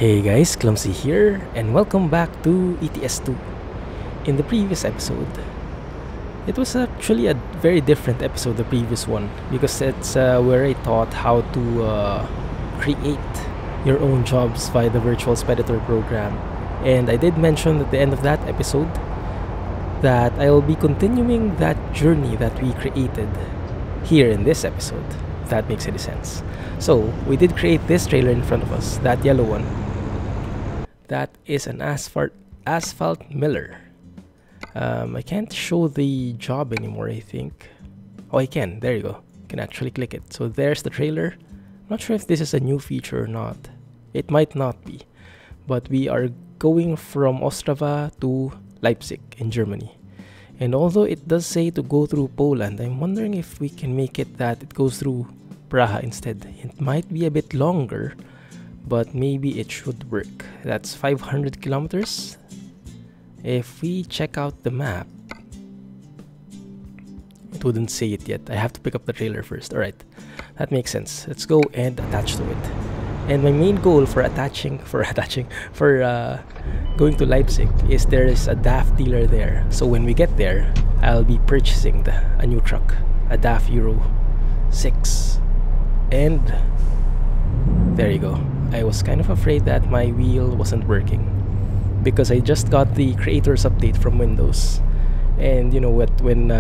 Hey guys, Clumsy here, and welcome back to ETS2. In the previous episode, it was actually a very different episode, the previous one, because it's where I taught how to create your own jobs via the Virtual Speditor program. And I did mention at the end of that episode that I'll be continuing that journey that we created here in this episode, if that makes any sense. So, we did create this trailer in front of us, that yellow one. That is an asphalt miller. I can't show the job anymore, I think. Oh, I can. There you go. You can actually click it. So there's the trailer. I'm not sure if this is a new feature or not. It might not be. But we are going from Ostrava to Leipzig in Germany. And although it does say to go through Poland, I'm wondering if we can make it that it goes through Prague instead. It might be a bit longer, but maybe it should work. That's 500 kilometers. If we check out the map, it wouldn't say it yet. I have to pick up the trailer first. Alright, that makes sense. Let's go and attach to it. And my main goal for going to Leipzig is there is a DAF dealer there. So when we get there, I'll be purchasing a new truck, a DAF Euro 6. And there you go. I was kind of afraid that my wheel wasn't working because I just got the creators update from Windows, and you know what, when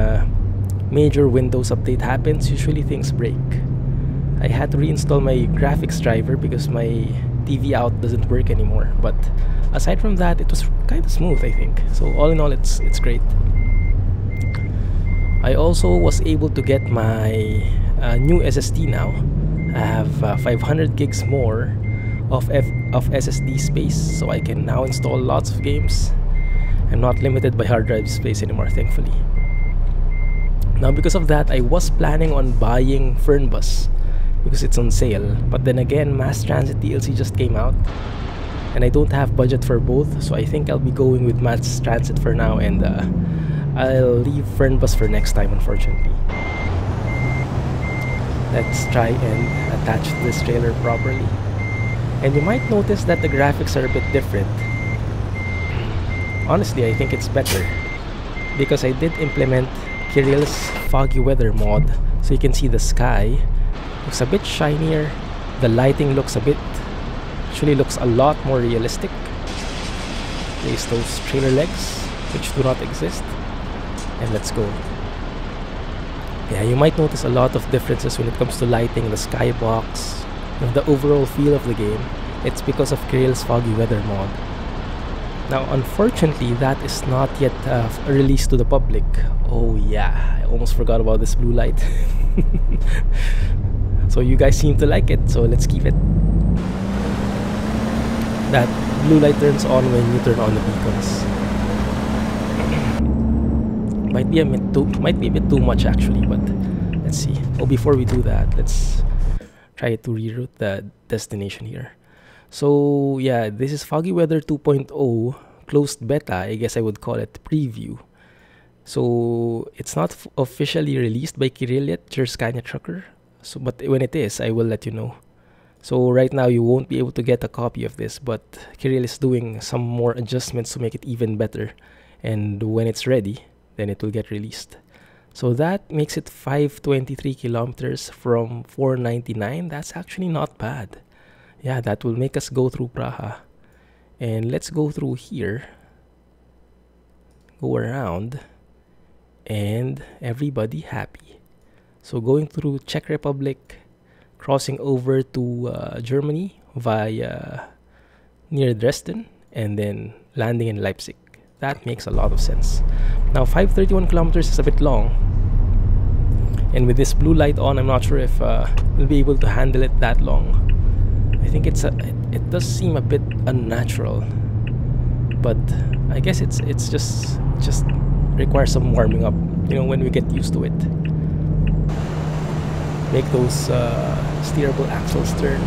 major Windows update happens, usually things break. I had to reinstall my graphics driver because my TV out doesn't work anymore, but aside from that, it was kind of smooth, I think. So all in all, it's great. I also was able to get my new SSD now. I have 500 gigs more of SSD space, so I can now install lots of games. I'm not limited by hard drive space anymore, thankfully. Now because of that, I was planning on buying Fernbus because it's on sale, but then again, Mass Transit DLC just came out and I don't have budget for both, so I think I'll be going with Mass Transit for now, and I'll leave Fernbus for next time, unfortunately. Let's try and attach this trailer properly. And you might notice that the graphics are a bit different. Honestly, I think it's better because I did implement Kirill's foggy weather mod, so you can see the sky looks a bit shinier. The lighting looks actually looks a lot more realistic. Place those trailer legs, which do not exist, and let's go. Yeah, you might notice a lot of differences when it comes to lighting, the skybox, the overall feel of the game. It's because of Kirill's foggy weather mod. Now, unfortunately, that is not yet released to the public. Oh yeah, I almost forgot about this blue light. So you guys seem to like it, so let's keep it. That blue light turns on when you turn on the beacons. Might be a bit too much actually, but let's see. Oh, before we do that, let's try to reroute the destination here. So yeah, this is Foggy Weather 2.0 closed beta, I guess I would call it preview. So it's not officially released by Kirill yet, your Scania Trucker. So, but when it is, I will let you know. So right now you won't be able to get a copy of this, but Kirill is doing some more adjustments to make it even better. And when it's ready, then it will get released. So that makes it 523 kilometers from 499. That's actually not bad. Yeah, that will make us go through Prague. And let's go through here. Go around. And everybody happy. So going through Czech Republic, crossing over to Germany via near Dresden, and then landing in Leipzig. That makes a lot of sense. Now 531 kilometers is a bit long, and with this blue light on, I'm not sure if we'll be able to handle it that long. I think it does seem a bit unnatural, but I guess it's just requires some warming up, you know, when we get used to it. Make those steerable axles turn.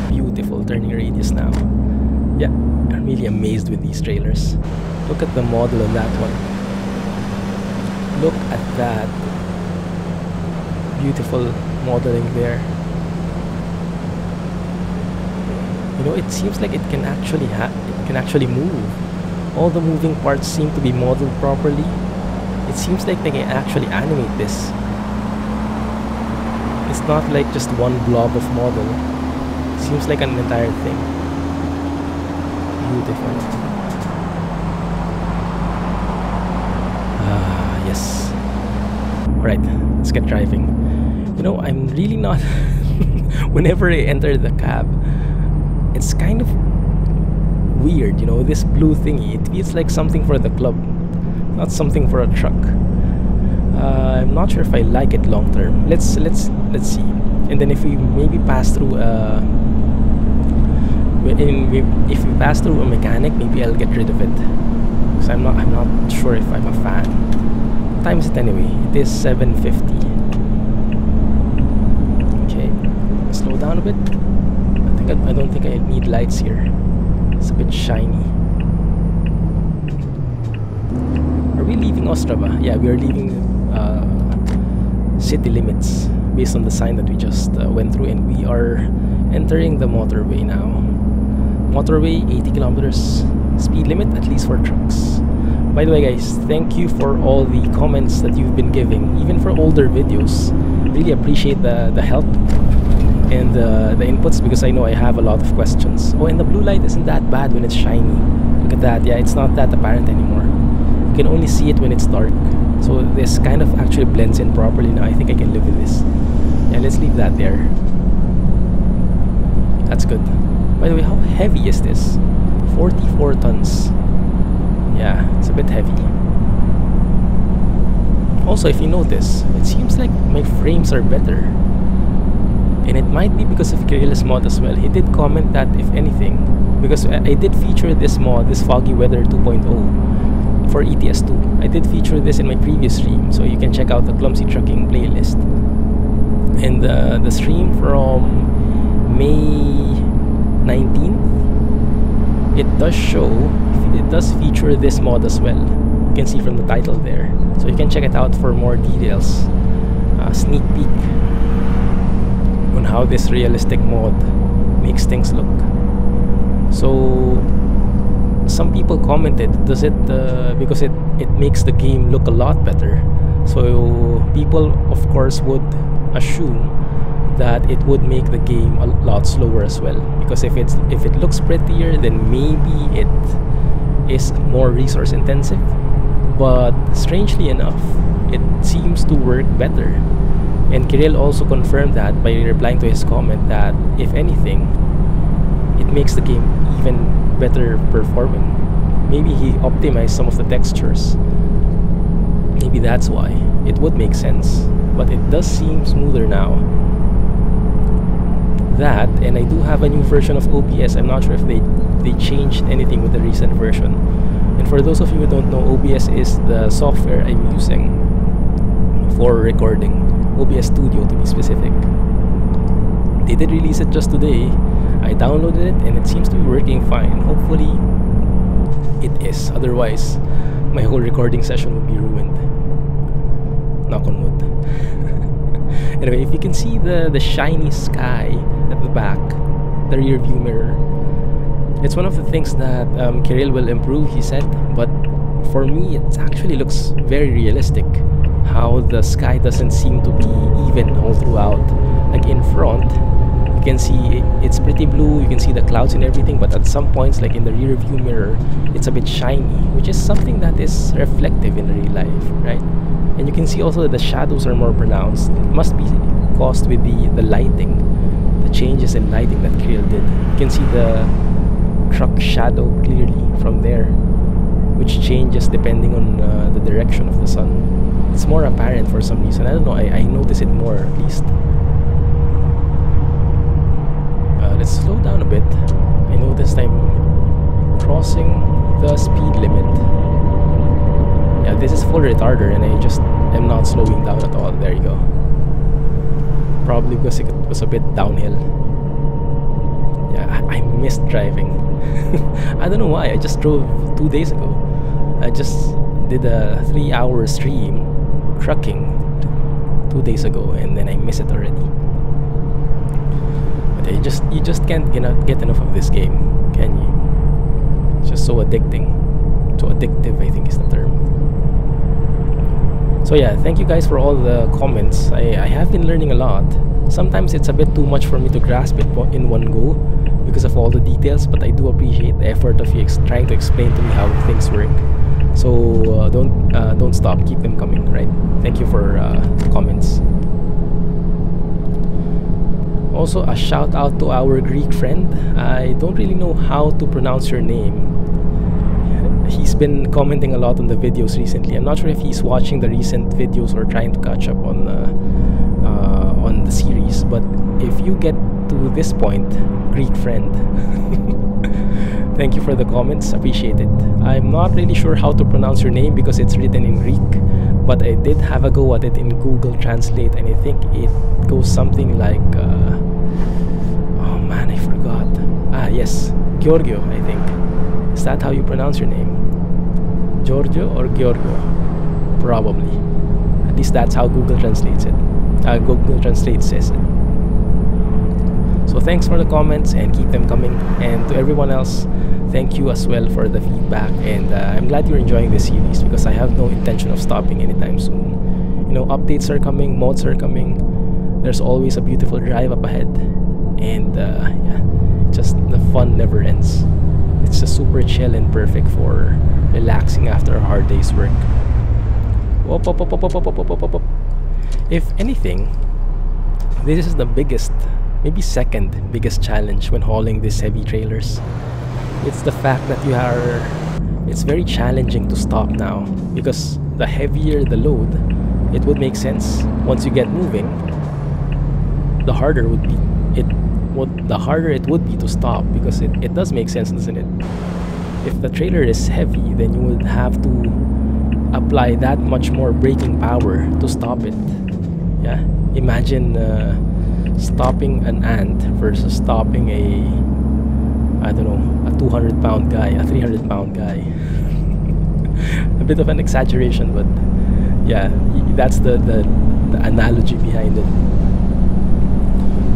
Beautiful turning radius now. Yeah, I'm really amazed with these trailers. Look at the model on that one. Look at that. Beautiful modeling there. You know, it seems like it can actually move. All the moving parts seem to be modeled properly. It seems like they can actually animate this. It's not like just one blob of model. It seems like an entire thing. Beautiful. Yes. Alright, let's get driving. You know, I'm really not... Whenever I enter the cab, it's kind of weird, you know, this blue thingy. It feels like something for the club, not something for a truck. I'm not sure if I like it long term. Let's see. And then if we maybe pass through if we pass through a mechanic, maybe I'll get rid of it. So I'm not sure if I'm a fan. What time is it anyway? It is 7:50. Okay, slow down a bit. I don't think I need lights here. It's a bit shiny. Are we leaving Ostrava? Yeah, we are leaving city limits based on the sign that we just went through, and we are entering the motorway now. Motorway, 80 kilometers speed limit, at least for trucks. By the way, guys, thank you for all the comments that you've been giving, even for older videos. Really appreciate the help and the inputs, because I know I have a lot of questions. Oh, and the blue light isn't that bad when it's shiny. Look at that. Yeah, it's not that apparent anymore. You can only see it when it's dark. So this kind of actually blends in properly now. I think I can live with this. Yeah, let's leave that there. That's good. By the way, how heavy is this? 44 tons. Yeah, it's a bit heavy. Also, if you notice, it seems like my frames are better. And it might be because of Kirill's mod as well. He did comment that, if anything, because I did feature this mod, this Foggy Weather 2.0 for ETS2. I did feature this in my previous stream, so you can check out the Clumsy trucking playlist. And the stream from May 19th, it does show, it does feature this mod as well. You can see from the title there. So you can check it out for more details. Sneak peek on how this realistic mod makes things look. So some people commented, does it because it makes the game look a lot better. So people of course would assume that it would make the game a lot slower as well, because if it looks prettier, then maybe it is more resource intensive. But strangely enough, it seems to work better. And Kirill also confirmed that by replying to his comment that, if anything, it makes the game even better performing. Maybe he optimized some of the textures. Maybe that's why. It would make sense. But it does seem smoother now. That, and I do have a new version of OBS. I'm not sure if they changed anything with the recent version. And for those of you who don't know, OBS is the software I'm using for recording. OBS Studio to be specific. They did release it just today. I downloaded it and it seems to be working fine. Hopefully it is. Otherwise, my whole recording session would be ruined. Knock on wood. Anyway, if you can see the shiny sky at the back, the rear view mirror, it's one of the things that Kirill will improve, he said. But for me, it actually looks very realistic. How the sky doesn't seem to be even all throughout. Like in front, you can see it's pretty blue, you can see the clouds and everything, but at some points, like in the rear view mirror, it's a bit shiny, which is something that is reflective in real life, right? And you can see also that the shadows are more pronounced. It must be caused with the lighting, the changes in lighting that Kirill did. You can see the truck shadow clearly from there, which changes depending on the direction of the sun. It's more apparent for some reason. I don't know, I notice it more at least. Let's slow down a bit. I noticed I'm crossing the speed limit. Yeah, this is full retarder and I just am not slowing down at all. There you go. Probably because it was a bit downhill. Yeah, I missed driving. I don't know why. I just drove 2 days ago. I just did a 3-hour stream trucking 2 days ago and then I miss it already. But You just can't get enough of this game, can you? It's just so addicting. So addictive, I think is the term. So yeah, thank you guys for all the comments. I have been learning a lot. Sometimes it's a bit too much for me to grasp it in one go because of all the details, but I do appreciate the effort of you trying to explain to me how things work. So don't stop, keep them coming, right? Thank you for the comments. Also, a shout out to our Greek friend. I don't really know how to pronounce your name. He's been commenting a lot on the videos recently. I'm not sure if he's watching the recent videos or trying to catch up on the series, but if you get to this point, Greek friend, thank you for the comments, appreciate it. I'm not really sure how to pronounce your name because it's written in Greek, but I did have a go at it in Google Translate, and I think it goes something like oh man, I forgot. Ah yes, Giorgio, I think. Is that how you pronounce your name? Giorgio or Giorgio? Probably. At least that's how Google translates it. Google Translate says it. So thanks for the comments and keep them coming. And to everyone else, thank you as well for the feedback. And I'm glad you're enjoying this series because I have no intention of stopping anytime soon. You know, updates are coming, mods are coming. There's always a beautiful drive up ahead. And yeah, just the fun never ends. It's just super chill and perfect for relaxing after a hard day's work. Whoop, whoop, whoop, whoop, whoop, whoop, whoop, whoop. If anything, this is the biggest, maybe second biggest challenge when hauling these heavy trailers. It's the fact that it's very challenging to stop now, because the heavier the load, it would make sense. Once you get moving, the harder it would be to stop, because it does make sense, doesn't it? If the trailer is heavy, then you would have to apply that much more braking power to stop it. Yeah, imagine stopping an ant versus stopping I don't know, a 200-pound guy, a 300-pound guy. A bit of an exaggeration, but yeah, that's the analogy behind it.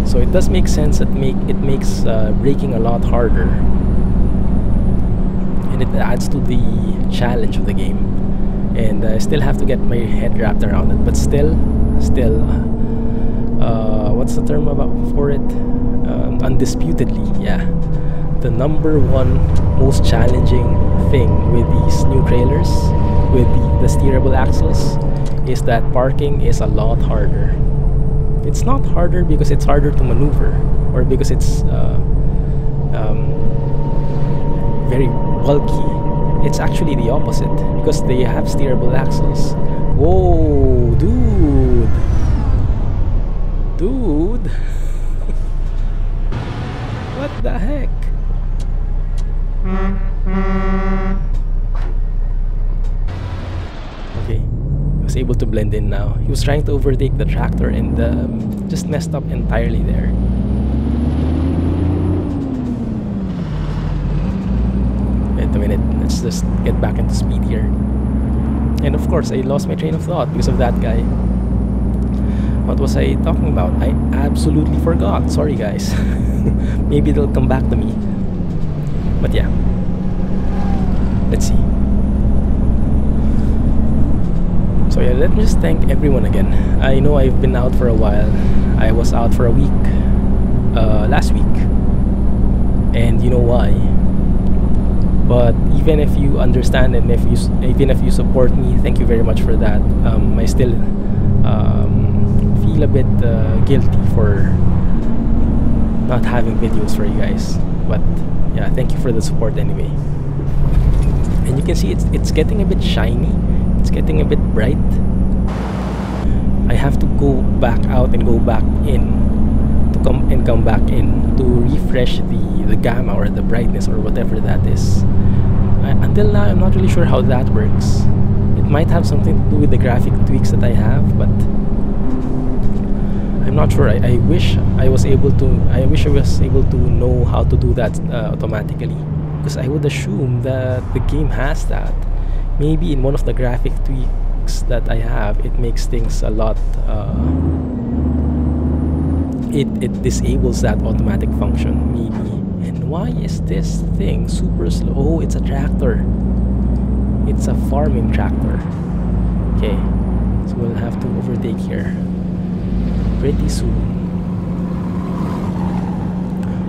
So it does make sense that it makes braking a lot harder, and it adds to the challenge of the game. And I still have to get my head wrapped around it, but still, what's the term for it? Undisputedly, yeah, the number one most challenging thing with these new trailers, with the steerable axles, is that parking is a lot harder. It's not harder because it's harder to maneuver, or because it's very bulky. It's actually the opposite, because they have steerable axles. Whoa, dude! What the heck? Okay, I was able to blend in now. He was trying to overtake the tractor and just messed up entirely there. Wait a minute, let's just get back into speed here. And of course, I lost my train of thought because of that guy. What was I talking about? I absolutely forgot. Sorry guys. Maybe it'll come back to me. But yeah, let's see. So yeah, let me just thank everyone again. I know I've been out for a while. I was out for a week last week, and you know why. But even if you understand and even if you support me, thank you very much for that. I still feel a bit guilty for not having videos for you guys, but yeah, thank you for the support anyway. And you can see it's getting a bit shiny, it's getting a bit bright. I have to go back out and go back in to come back in to refresh the gamma or the brightness or whatever that is. Until now, I'm not really sure how that works. It might have something to do with the graphic tweaks that I have, but I'm not sure. I wish I was able to know how to do that automatically, because I would assume that the game has that. Maybe in one of the graphic tweaks that I have, it makes things a lot it disables that automatic function, maybe. And why is this thing super slow? Oh, it's a tractor. It's a farming tractor. Okay, so we'll have to overtake here pretty soon.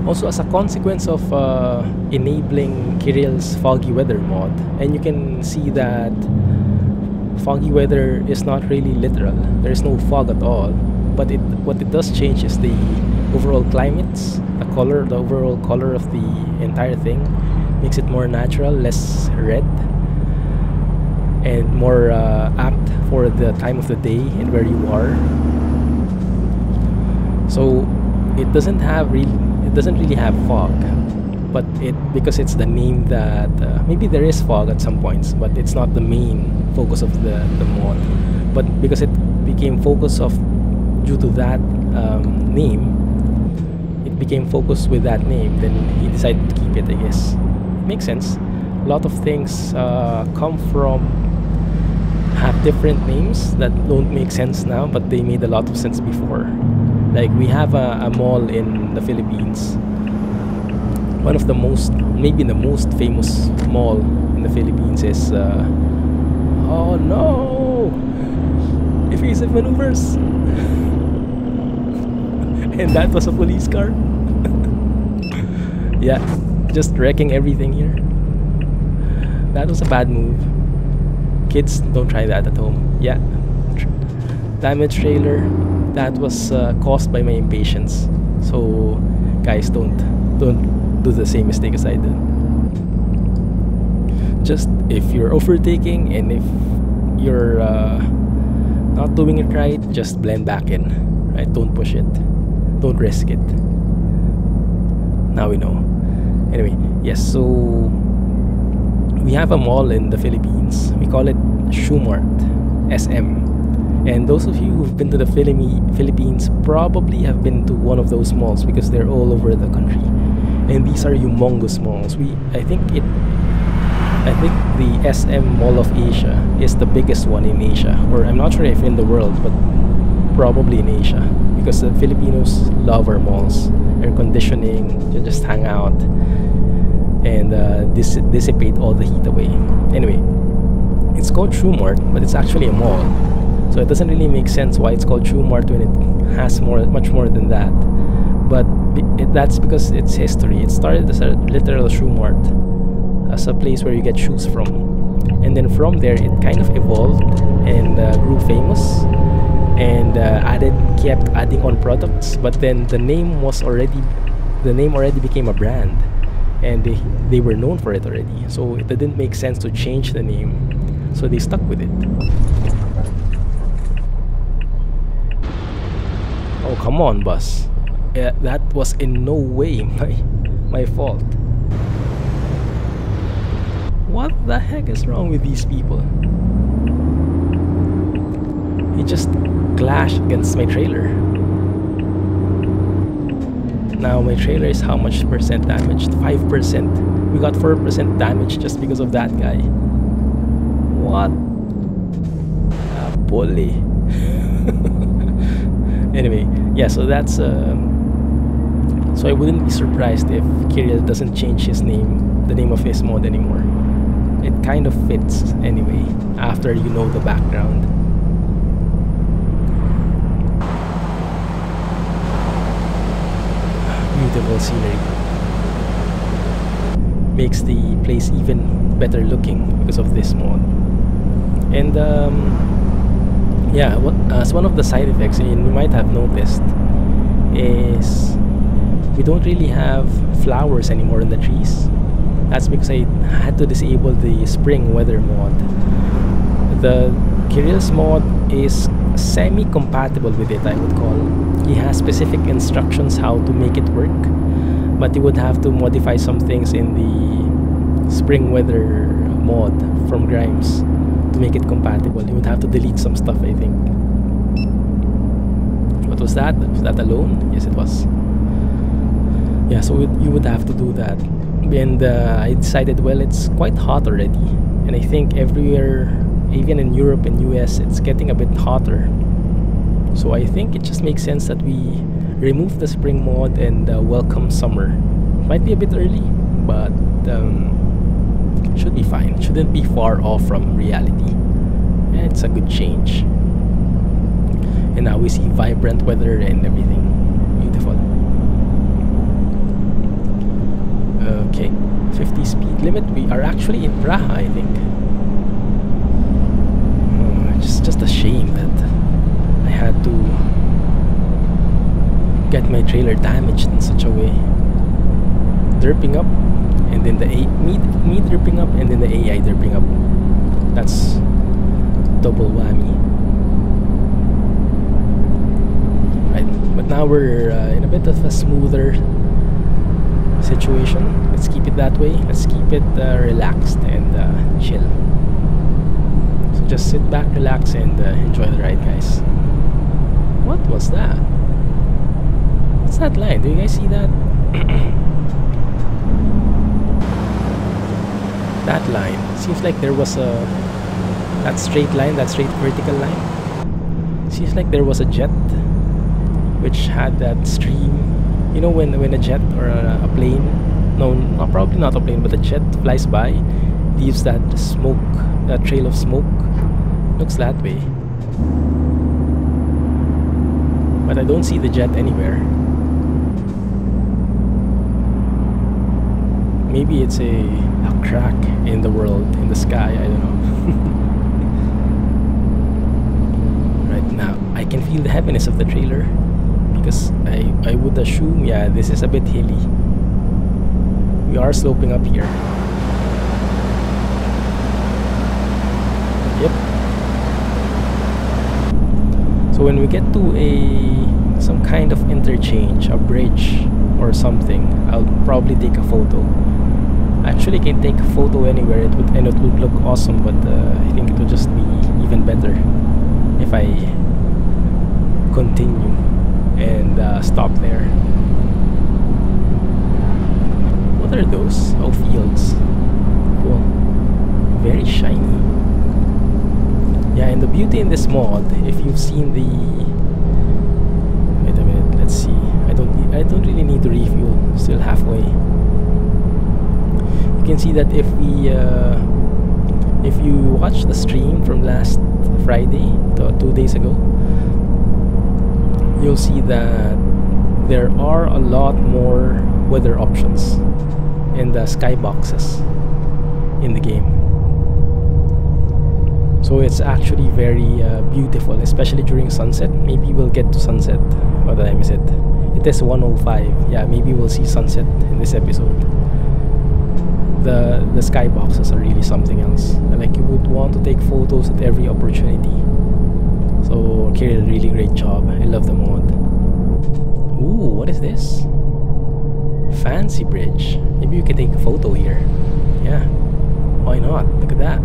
Also, as a consequence of enabling Kirill's foggy weather mod, and you can see that foggy weather is not really literal. There is no fog at all, but what it does change is the overall climates, the overall color of the entire thing makes it more natural, less red, and more apt for the time of the day and where you are. So it doesn't really have fog, but because it's the name that maybe there is fog at some points, but it's not the main focus of the mod. But because it became focus of due to that name, it became focused with that name, then he decided to keep it, I guess. It makes sense. A lot of things have different names that don't make sense now, but they made a lot of sense before. Like, we have a mall in the Philippines, one of the maybe the most famous mall in the Philippines is oh no, evasive maneuvers. And that was a police car. Yeah, just wrecking everything here. That was a bad move. Kids, don't try that at home. Yeah, damaged trailer. That was caused by my impatience. So guys, don't do the same mistake as I did. Just if you're overtaking and if you're not doing it right, just blend back in, right? Don't push it, don't risk it. Now we know. Anyway, yes, so we have a mall in the Philippines. We call it Shoemart, SM. And those of you who've been to the Philippines probably have been to one of those malls because they're all over the country. And these are humongous malls. I think the SM Mall of Asia is the biggest one in Asia, or I'm not sure if in the world, but probably in Asia, because the Filipinos love our malls. Air conditioning, you just hang out and dissipate all the heat away. Anyway, it's called Shoemart, but it's actually a mall. So it doesn't really make sense why it's called Shoemart when it has much more than that. But that's because it's history. It started as a literal shoe mart, as a place where you get shoes from. And then from there, it kind of evolved and grew famous and kept adding on products. But then the name already became a brand, and they were known for it already. So it didn't make sense to change the name. So they stuck with it. Oh, come on, bus. That was in no way my fault. What the heck is wrong with these people? He just clashed against my trailer. Now my trailer is how much percent damaged? 5%. We got 4% damage just because of that guy. What a bully. Anyway, yeah, so that's so I wouldn't be surprised if Kirill doesn't change his name, the name of his mod anymore. It kind of fits anyway, after you know the background. Beautiful scenery. Makes the place even better looking because of this mod. And yeah, as one of the side effects, and you might have noticed, is we don't really have flowers anymore in the trees. That's because I had to disable the spring weather mod. The Kirill's mod is semi-compatible with it, I would call. He has specific instructions how to make it work, but you would have to modify some things in the spring weather mod from Grimes to make it compatible. You would have to delete some stuff, I think. What was that? Was that alone? Yes, it was. Yeah, so you would have to do that. And I decided, well, it's quite hot already, and I think everywhere, even in Europe and US, it's getting a bit hotter. So I think it just makes sense that we remove the spring mod and welcome summer. Might be a bit early, but should be fine. Shouldn't be far off from reality. And it's a good change. And now we see vibrant weather and everything. Beautiful. Okay, 50 speed limit. We are actually in Prague, I think. Just a shame that I had to get my trailer damaged in such a way. Derping up, and then the me derping up, and then the AI derping up. That's double whammy. Right, but now we're in a bit of a smoother situation. Let's keep it that way. Let's keep it relaxed and chill. So just sit back, relax, and enjoy the ride, guys. What was that? What's that line? Do you guys see that? That line. Seems like there was a... that straight line, that straight vertical line. Seems like there was a jet which had that stream. You know when a jet or a plane, no, probably not a plane, but a jet flies by, leaves that smoke, that trail of smoke. Looks that way. But I don't see the jet anywhere. Maybe it's a crack in the world, in the sky, I don't know. Right now, I can feel the heaviness of the trailer. Because I would assume, yeah, this is a bit hilly. We are sloping up here. Yep. So when we get to some kind of interchange, a bridge or something, I'll probably take a photo. Actually, I can take a photo anywhere, it would look awesome, but I think it would just be even better if I continue and stop there. What are those? Oh, fields. Cool. Very shiny. Yeah, and the beauty in this mod, if you've seen the... Wait a minute, let's see. I don't really need to refuel. Still halfway. You can see that if you watch the stream from last Friday, 2 days ago, you'll see that there are a lot more weather options in the skyboxes in the game. So it's actually very beautiful, especially during sunset. Maybe we'll get to sunset. What time is it? It is 1:05. Yeah, maybe we'll see sunset in this episode. The skyboxes are really something else. Like, you would want to take photos at every opportunity. So Kirill, really great job. I love the mod. Ooh, what is this? Fancy bridge. Maybe you can take a photo here. Yeah, why not? Look at that.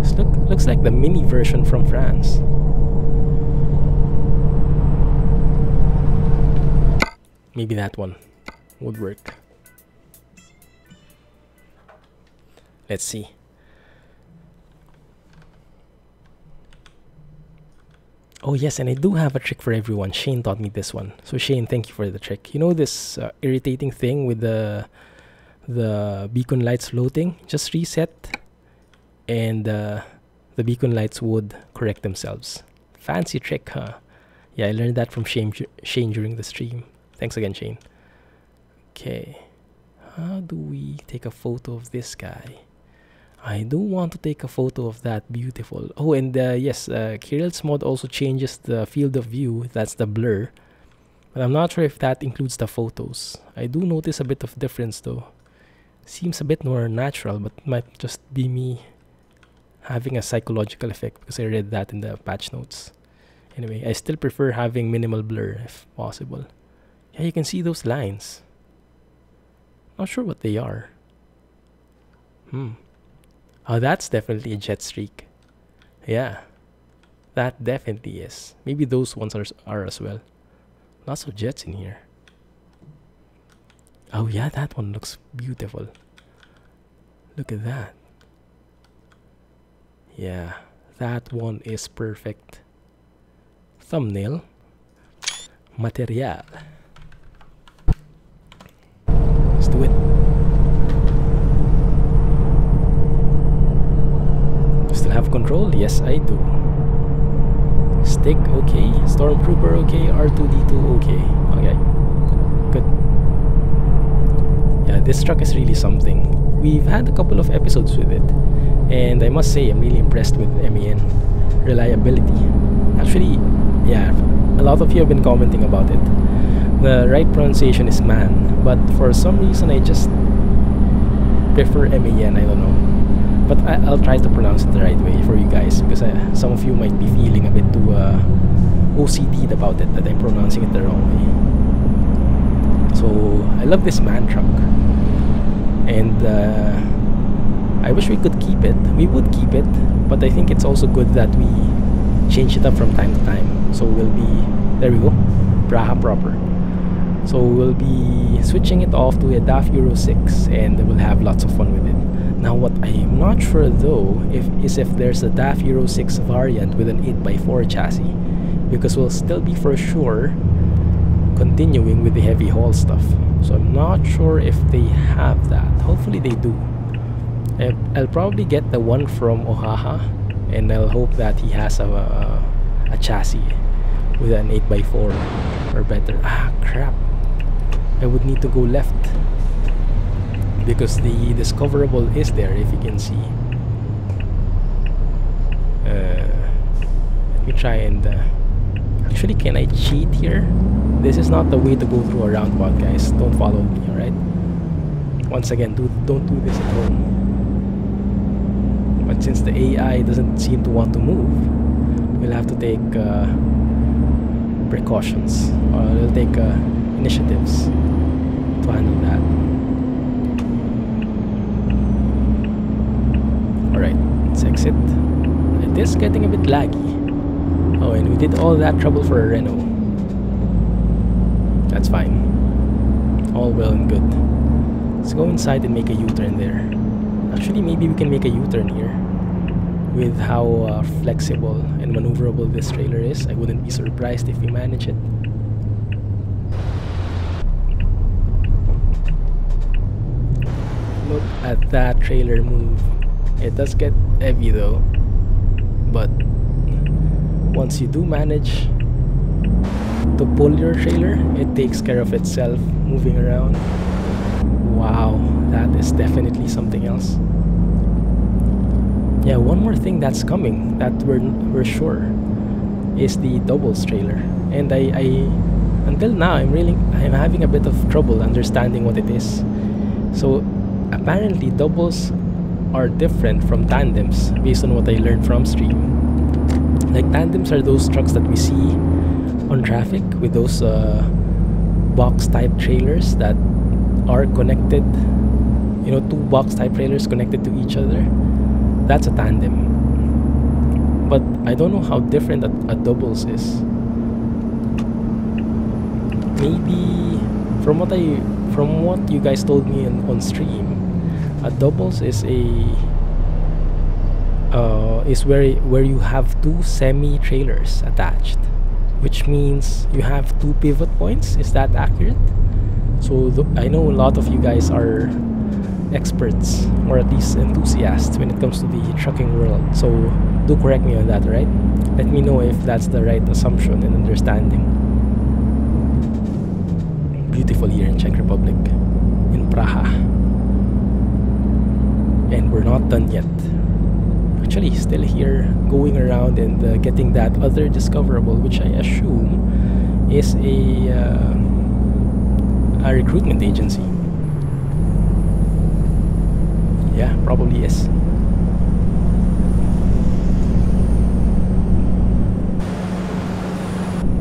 This looks like the mini version from France. Maybe that one would work. Let's see. Oh yes, and I do have a trick for everyone. Shane taught me this one. So Shane, thank you for the trick. You know this irritating thing with the beacon lights floating? Just reset and the beacon lights would correct themselves. Fancy trick, huh? Yeah, I learned that from Shane during the stream. Thanks again, Shane. Okay. How do we take a photo of this guy? I do want to take a photo of that beautiful... Oh, and yes, Kirill's mod also changes the field of view. That's the blur. But I'm not sure if that includes the photos. I do notice a bit of difference though. Seems a bit more natural, but it might just be me having a psychological effect because I read that in the patch notes. Anyway, I still prefer having minimal blur if possible. Yeah, you can see those lines. Not sure what they are. Oh, that's definitely a jet streak. Yeah, that definitely is. Maybe those ones are as well. Lots of jets in here. Oh yeah, that one looks beautiful. Look at that. Yeah, that one is perfect. thumbnail material. Let's do it. Still have control? Yes, I do. Stick, okay. Stormtrooper, okay. R2D2, okay. Okay. Good. Yeah, this truck is really something. We've had a couple of episodes with it, and I must say I'm really impressed with MAN reliability. Actually, yeah, a lot of you have been commenting about it. The right pronunciation is man, but for some reason I just prefer MAN, I don't know. But I'll try to pronounce it the right way for you guys, because some of you might be feeling a bit too OCD'd about it, that I'm pronouncing it the wrong way. So I love this man truck, and I wish we could keep it. We would keep it, but I think it's also good that we change it up from time to time. So we'll be, there we go, Prague proper. So we'll be switching it off to a DAF Euro 6, and we'll have lots of fun with it. Now what I am not sure though is if there's a DAF Euro 6 variant with an 8x4 chassis, because we'll still be for sure continuing with the heavy haul stuff. So I'm not sure if they have that. Hopefully they do. I'll probably get the one from Oaxaca, and I'll hope that he has a chassis with an 8x4 or better. Ah, crap. I would need to go left, because the discoverable is there, if you can see. Let me try and actually, can I cheat here? This is not the way to go through a roundabout, guys. Don't follow me, alright? Once again, don't do this at home. But since the AI doesn't seem to want to move, we'll have to take precautions, or we'll take initiatives to handle that. Alright, let's exit. It is getting a bit laggy. Oh, and we did all that trouble for a Renault. That's fine. All well and good. Let's go inside and make a U-turn there. Actually, maybe we can make a U-turn here. With how flexible and maneuverable this trailer is, I wouldn't be surprised if we manage it. Look at that trailer move. It does get heavy though, but once you do manage to pull your trailer, it takes care of itself moving around. Wow, that is definitely something else. Yeah, one more thing that's coming that we're sure is the doubles trailer, and I until now I'm having a bit of trouble understanding what it is. So apparently doubles are different from tandems based on what I learned from stream. Like, tandems are those trucks that we see on traffic with those box type trailers that are connected, you know, two box type trailers connected to each other. That's a tandem. But I don't know how different a doubles is. Maybe from what you guys told me on stream, a doubles is where you have two semi trailers attached, which means you have two pivot points. Is that accurate? So I know a lot of you guys are experts, or at least enthusiasts, when it comes to the trucking world. So do correct me on that, right? Let me know if that's the right assumption and understanding. Beautiful here in Czech Republic, in Prague. And we're not done yet. Actually, still here, going around and getting that other discoverable, which I assume is a recruitment agency. Yeah, probably is.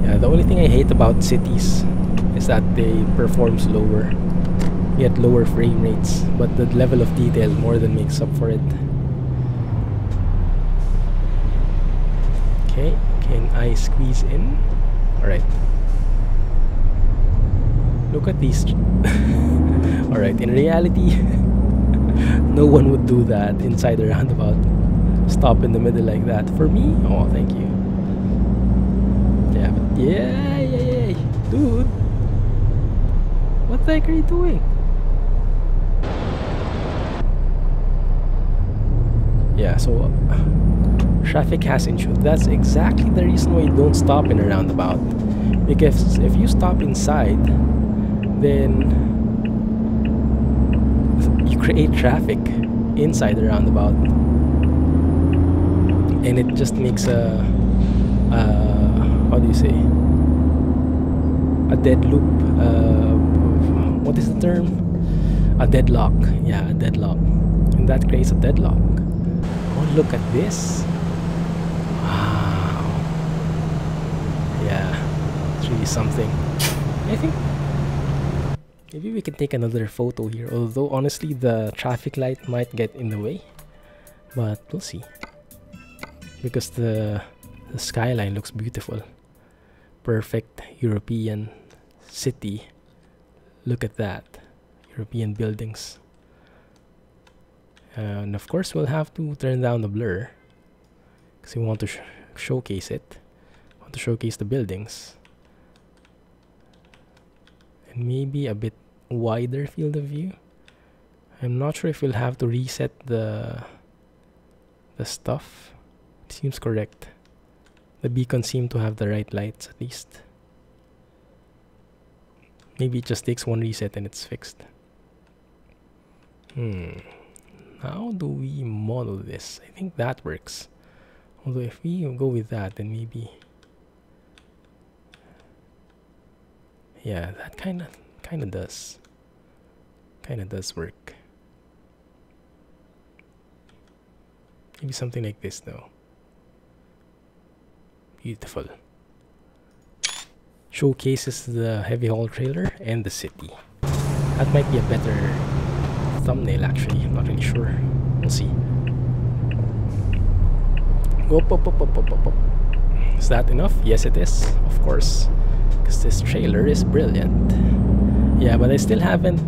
Yeah, the only thing I hate about cities is that they perform slower, yet lower frame rates, but the level of detail more than makes up for it. Okay, can I squeeze in? Alright. Look at these. Alright, in reality, no one would do that inside a roundabout. Stop in the middle like that. For me, oh, thank you. Yeah, yeah, yeah. Dude. What the heck are you doing? Yeah, so traffic has issues. That's exactly the reason why you don't stop in a roundabout. Because if you stop inside, then you create traffic inside the roundabout, and it just makes a how do you say, a dead loop. What is the term? A deadlock. Yeah, a deadlock, and that creates a deadlock. Oh, look at this. Wow. Yeah, it's really something. I think maybe we can take another photo here, although honestly the traffic light might get in the way, but we'll see, because the skyline looks beautiful. Perfect European city. Look at that. European buildings. And of course we'll have to turn down the blur because we want to showcase it. Want to showcase the buildings. And maybe a bit wider field of view. I'm not sure if we'll have to reset the stuff. It seems correct. The beacons seem to have the right lights at least. Maybe it just takes one reset and it's fixed. How do we model this? I think that works. Although if we go with that, then maybe, yeah, that kind of does work. Maybe something like this though. Beautiful. Showcases the heavy haul trailer and the city. That might be a better thumbnail actually. I'm not really sure. We'll see. Up. Is that enough? Yes, it is. Of course. Because this trailer is brilliant. Yeah, but I still haven't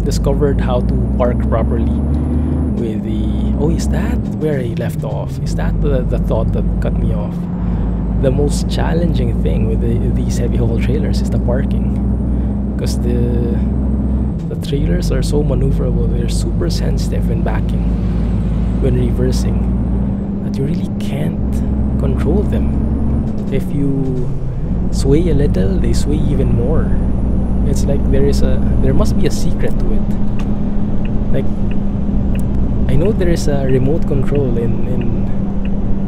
discovered how to park properly with the... Oh, is that where I left off? Is that the thought that cut me off? The most challenging thing with these heavy haul trailers is the parking, because the trailers are so maneuverable. They're super sensitive when backing, when reversing, that you really can't control them. If you sway a little, they sway even more. It's like there must be a secret to it. Like, I know there is a remote control in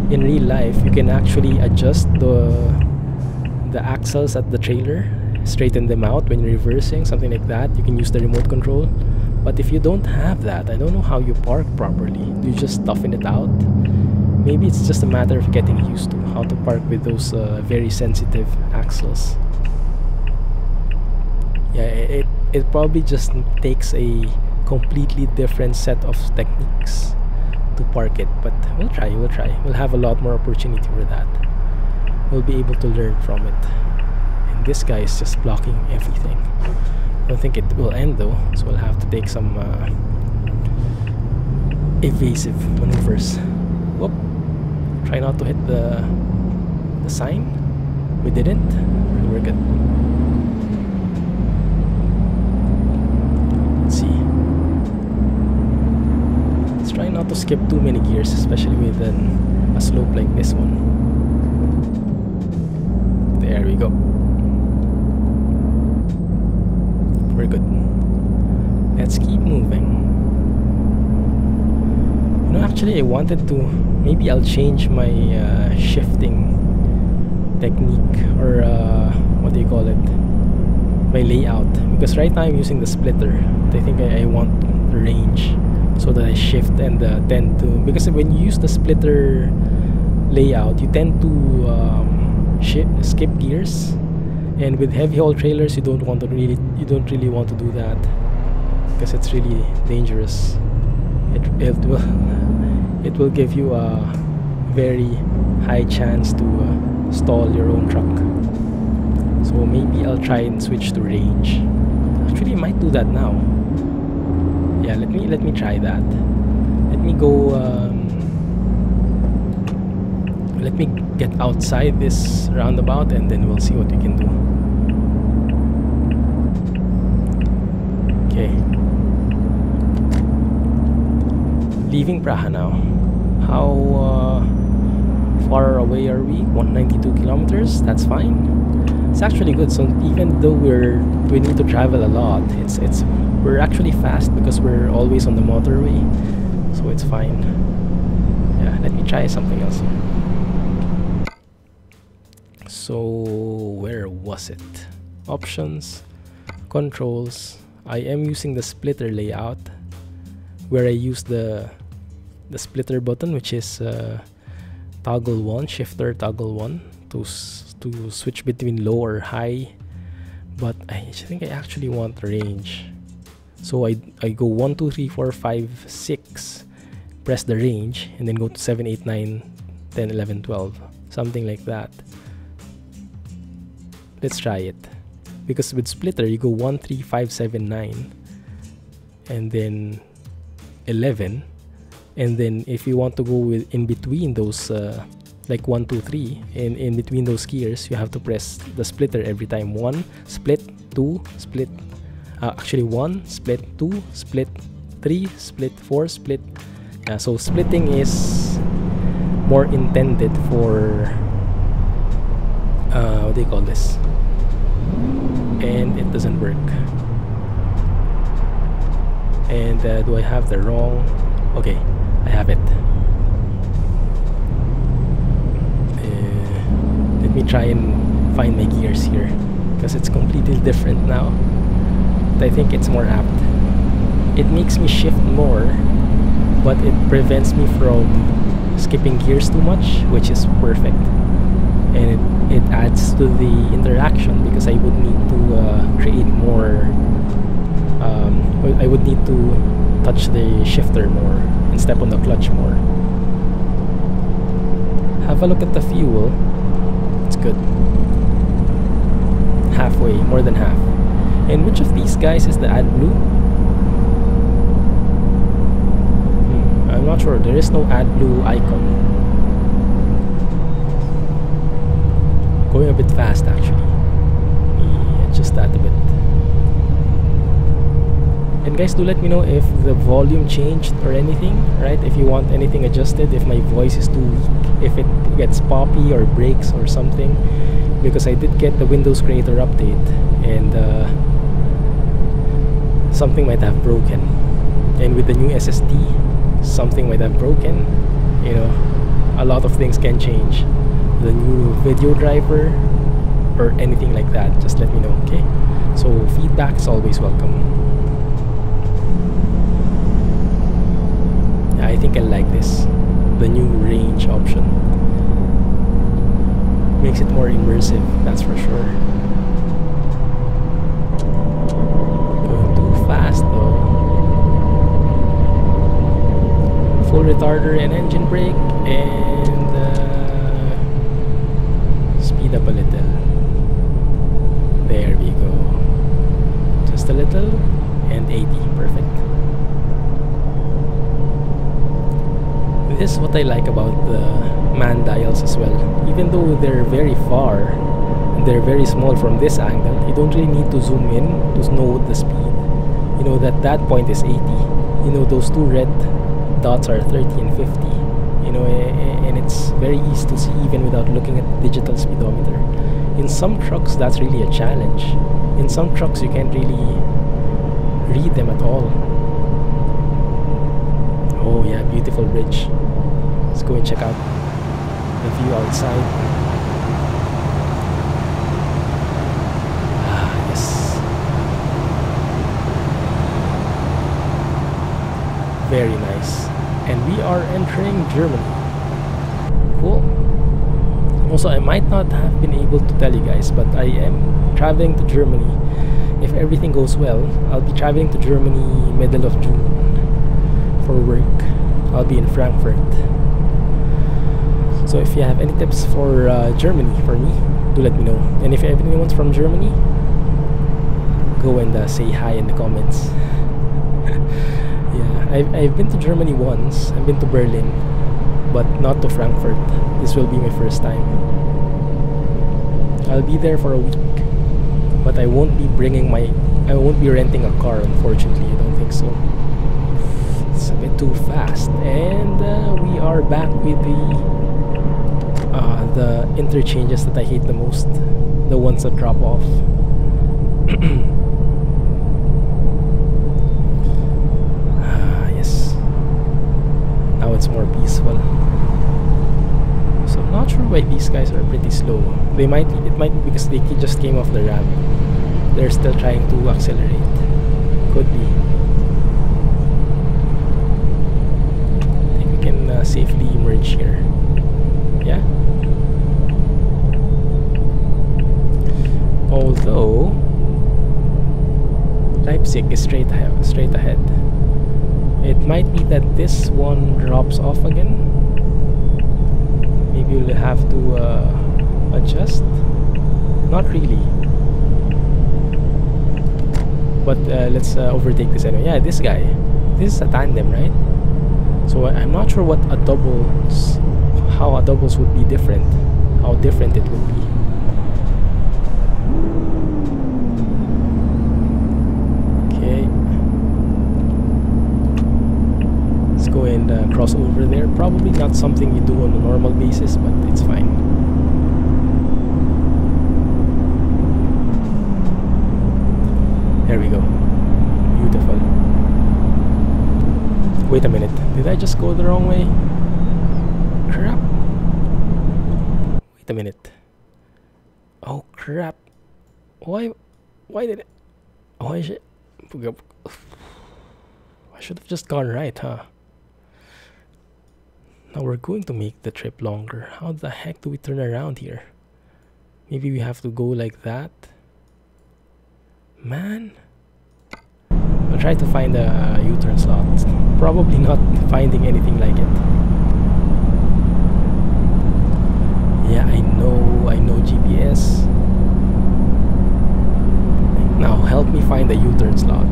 real life. You can actually adjust the axles at the trailer, straighten them out when you're reversing, something like that. You can use the remote control. But if you don't have that, I don't know how you park properly. Do you just toughen it out? Maybe it's just a matter of getting used to how to park with those very sensitive axles. Yeah, it probably just takes a completely different set of techniques to park it, but we'll try. We'll have a lot more opportunity for that. We'll be able to learn from it. And this guy is just blocking everything. I don't think it will end though, so we'll have to take some evasive maneuvers. Whoop! Try not to hit the sign. We didn't. We're good. Let's see. Try not to skip too many gears, especially with a slope like this one. There we go. We're good. Let's keep moving. You know, actually I wanted to, maybe I'll change my shifting technique, or what do you call it, my layout, because right now I'm using the splitter, but I think I want the range, so that I shift and tend to, because when you use the splitter layout, you tend to skip gears, and with heavy haul trailers you don't really want to do that, because it's really dangerous. It will give you a very high chance to stall your own truck. So maybe I'll try and switch to range. Actually, I might do that now. Yeah, let me try that. Let me go Let me get outside this roundabout and then we'll see what we can do. Okay. Leaving Prague now. How far away are we? 192 kilometers. That's fine. It's actually good. So even though we need to travel a lot, we're actually fast because we're always on the motorway. So it's fine. Yeah, let me try something else here. So where was it? Options, controls. I am using the splitter layout, where I use the splitter button, which is toggle 1, shifter toggle 1 to switch between low or high. But I think I actually want range. So I go 1, 2, 3, 4, 5, 6, press the range, and then go to 7, 8, 9, 10, 11, 12, something like that. Let's try it. Because with splitter, you go 1, 3, 5, 7, 9, and then 11. And then if you want to go with in between those, like 1, 2, 3, in between those gears, you have to press the splitter every time. 1, split, 2, split. Actually 1, split, 2, split, 3, split, 4, split. Yeah, so splitting is more intended for what do you call this? And it doesn't work. And do I have the wrong? Okay, I have it. Let me try and find my gears here, because it's completely different now. But I think it's more apt. It makes me shift more, but it prevents me from skipping gears too much, which is perfect. And it adds to the interaction, because I would need to create more. I would need to touch the shifter more and step on the clutch more. Have a look at the fuel. It's good. Halfway, more than half. And which of these guys is the AdBlue? I'm not sure. There is no AdBlue icon. Going a bit fast actually. Let me adjust that a bit. And guys, do let me know if the volume changed or anything, right? If you want anything adjusted, if my voice is too weak, if it gets poppy or breaks or something, because I did get the Windows Creator update and something might have broken. And with the new SSD, something might have broken. You know, a lot of things can change. The new video driver or anything like that, just let me know, okay? So feedback is always welcome. I think I like this, the new range option. Makes it more immersive, that's for sure. Going too fast though. Full retarder and engine brake, and speed up a little. There we go. Just a little, and 80, perfect. This is what I like about the man dials as well. Even though they're very far and they're very small from this angle, you don't really need to zoom in to know the speed. You know that point is 80. You know those two red dots are 30 and 50. You know, and it's very easy to see even without looking at the digital speedometer. In some trucks, that's really a challenge. In some trucks, you can't really read them at all. Oh yeah, beautiful bridge. Let's go and check out the view outside. Ah, yes. Very nice. And we are entering Germany. Cool. Also, I might not have been able to tell you guys, but I am traveling to Germany. If everything goes well, I'll be traveling to Germany middle of June for work. I'll be in Frankfurt. So if you have any tips for Germany for me, do let me know. And if anyone's from Germany, go and say hi in the comments. Yeah, I've been to Germany once. I've been to Berlin, but not to Frankfurt. This will be my first time. I'll be there for a week, but I won't be renting a car, unfortunately. I don't think so. It's a bit too fast. And we are back with the interchanges that I hate the most, the ones that drop off. Yes. Now it's more peaceful. So I'm not sure why these guys are pretty slow. It might be because they just came off the ramp. They're still trying to accelerate. Could be. I think we can safely merge here. Yeah. Although Leipzig is straight ahead. It might be that this one drops off again. Maybe we'll have to adjust. Not really. But let's overtake this anyway. Yeah, this guy. This is a tandem, right? So I'm not sure what how a doubles would be different. How different it would be. Okay. Let's go and cross over there. Probably not something you do on a normal basis, but it's fine. There we go. Beautiful. Wait a minute. Did I just go the wrong way? Crap. Wait a minute. Oh crap. Why did it? Oh, I should have just gone right, huh? Now we're going to make the trip longer. How the heck do we turn around here? Maybe we have to go like that. Man, I'll try to find a U-turn slot. Probably not finding anything like it. Yeah, I know GPS. Now help me find a U-turn slot.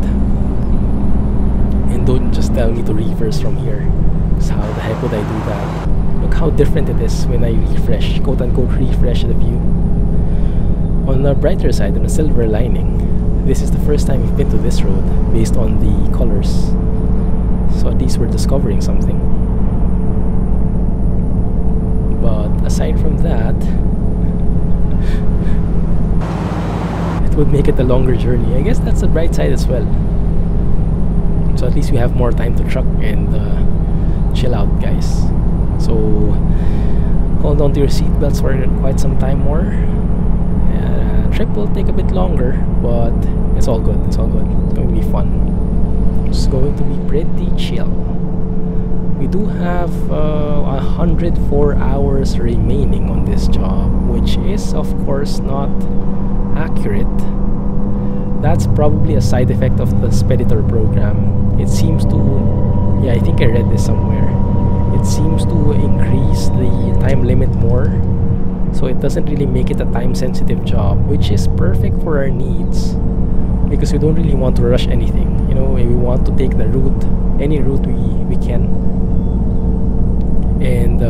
And don't just tell me to reverse from here. Because how the heck would I do that? Look how different it is when I refresh, quote unquote refresh the view. On the brighter side, on a silver lining, this is the first time we've been to this road based on the colors. So at least we're discovering something. But aside from that, it would make it a longer journey. I guess that's the bright side as well. So at least we have more time to truck and chill out, guys. So hold on to your seatbelts for quite some time more. Trip will take a bit longer, but it's all good. It's all good. It's going to be fun. It's going to be pretty chill. We do have 104 hours remaining on this job, which is of course not accurate. That's probably a side effect of the Speditor program. It seems to, yeah, I think I read this somewhere. It seems to increase the time limit more. So it doesn't really make it a time-sensitive job, which is perfect for our needs because we don't really want to rush anything. You know, we want to take the route, any route we can, and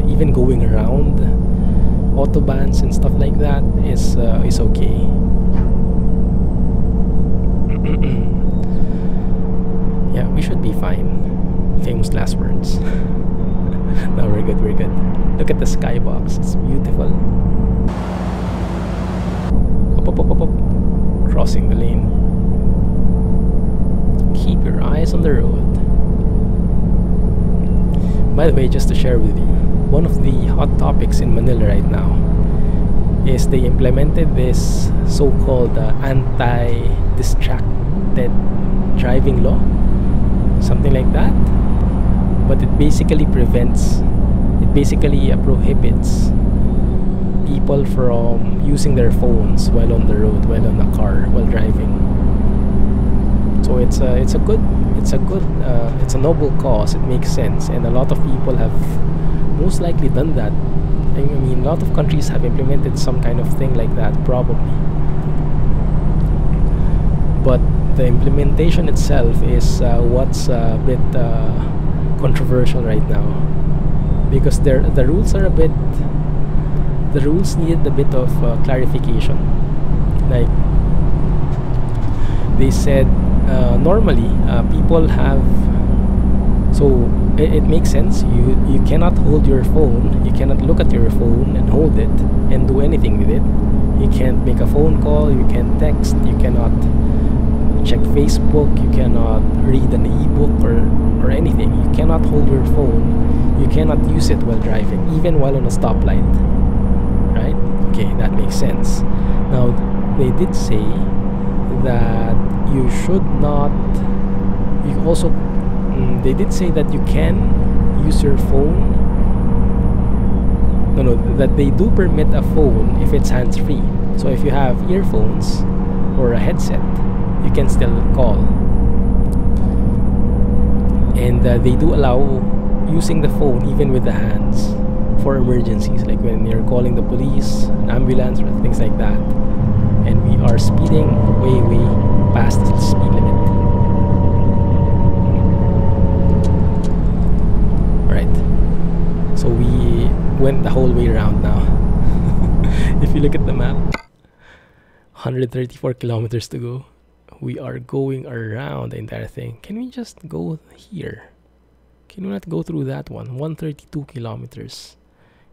even going around autobahns and stuff like that is okay. Yeah, we should be fine. Famous last words. No, we're good, we're good. Look at the skybox, it's beautiful. Up, up, up, up, up. Crossing the lane. Keep your eyes on the road. By the way, just to share with you, one of the hot topics in Manila right now is they implemented this so-called anti-distracted driving law. Something like that. But it basically prohibits people from using their phones while on the road, while on a car, while driving. So it's a noble cause. It makes sense, and a lot of people have most likely done that. I mean, a lot of countries have implemented some kind of thing like that, probably. But the implementation itself is what's a bit controversial right now. because the rules are a bit, the rules need a bit of clarification. Like they said, normally people have, so it makes sense, you cannot hold your phone, you cannot look at your phone and hold it and do anything with it. You can't make a phone call, you can't text, you cannot check Facebook, you cannot read an ebook or anything. You cannot hold your phone, you cannot use it while driving, even while on a stoplight, right? Okay, that makes sense. Now they did say that you should not, you also, they did say that you can use your phone, no, that they do permit a phone if it's hands-free. So if you have earphones or a headset, you can still call. And they do allow using the phone even with the hands for emergencies, like when you're calling the police, an ambulance, or things like that. And we are speeding way past the speed limit. Alright, so we went the whole way around now. If you look at the map, 134 kilometers to go. We are going around the entire thing. Can we just go here? Can we not go through that one? 132 kilometers.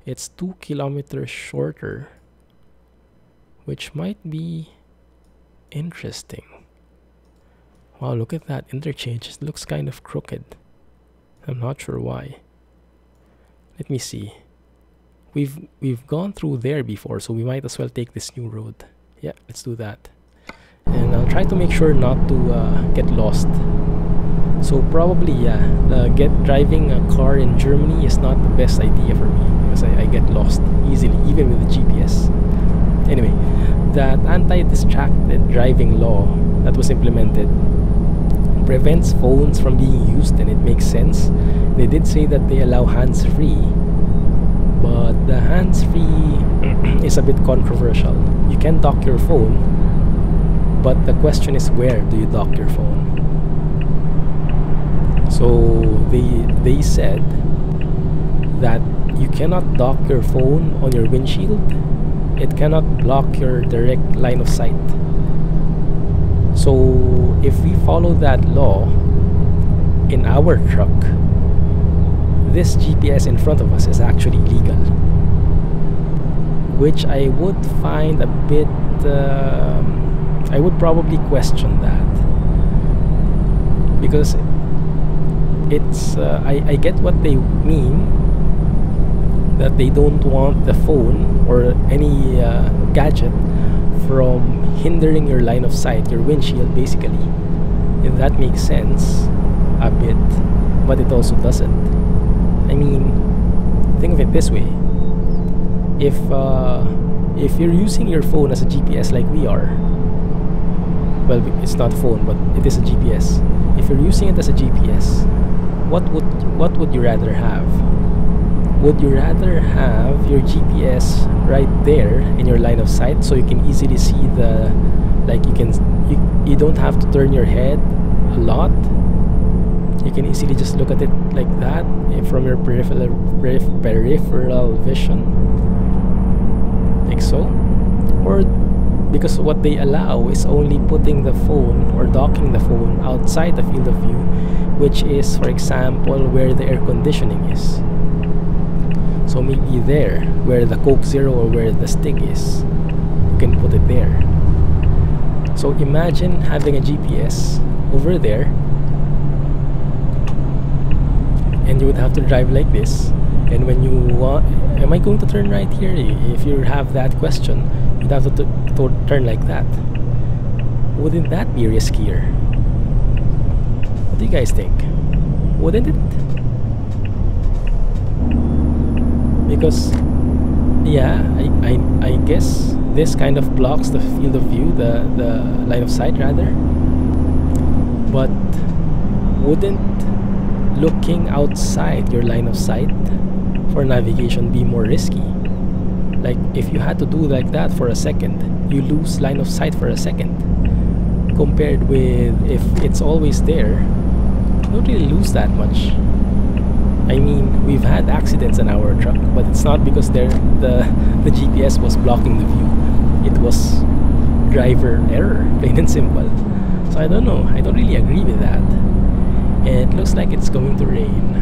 It's 2 kilometers shorter, which might be interesting. Wow, look at that interchange. It looks kind of crooked. I'm not sure why. Let me see. We've gone through there before, so we might as well take this new road. Yeah, let's do that. And I'll try to make sure not to get lost. So probably, yeah, driving a car in Germany is not the best idea for me, because I get lost easily, even with the GPS. Anyway, that anti-distracted driving law that was implemented prevents phones from being used, and it makes sense. They did say that they allow hands-free, but the hands-free is a bit controversial. You can dock your phone, but the question is, where do you dock your phone? So they said that you cannot dock your phone on your windshield. It cannot block your direct line of sight. So if we follow that law in our truck, this GPS in front of us is actually legal, which I would find a bit I would probably question that, because it's I get what they mean, that they don't want the phone or any gadget from hindering your line of sight, your windshield basically. And that makes sense a bit, but it also doesn't. I mean, think of it this way. If you're using your phone as a GPS like we are, well, it's not a phone, but it is a GPS. If you're using it as a GPS, what would you rather have? Would you rather have your GPS right there in your line of sight, so you can easily see the, like you don't have to turn your head a lot? You can easily just look at it like that from your peripheral vision, like so? Or because what they allow is only putting the phone or docking the phone outside the field of view, which is, for example, where the air conditioning is. So maybe there, where the Coke Zero or where the stick is, you can put it there. So imagine having a GPS over there, and you would have to drive like this. And when you want, am I going to turn right here? If you have that question, you'd have to turn like that. Wouldn't that be riskier? What do you guys think? Wouldn't it? Because, yeah, I guess this kind of blocks the field of view, the line of sight rather. But wouldn't looking outside your line of sight for navigation be more risky? Like, if you had to do like that for a second, you lose line of sight for a second, compared with if it's always there, you don't really lose that much. I mean, we've had accidents in our truck, but it's not because the GPS was blocking the view. It was driver error, plain and simple. So I don't know. I don't really agree with that. And it looks like it's going to rain.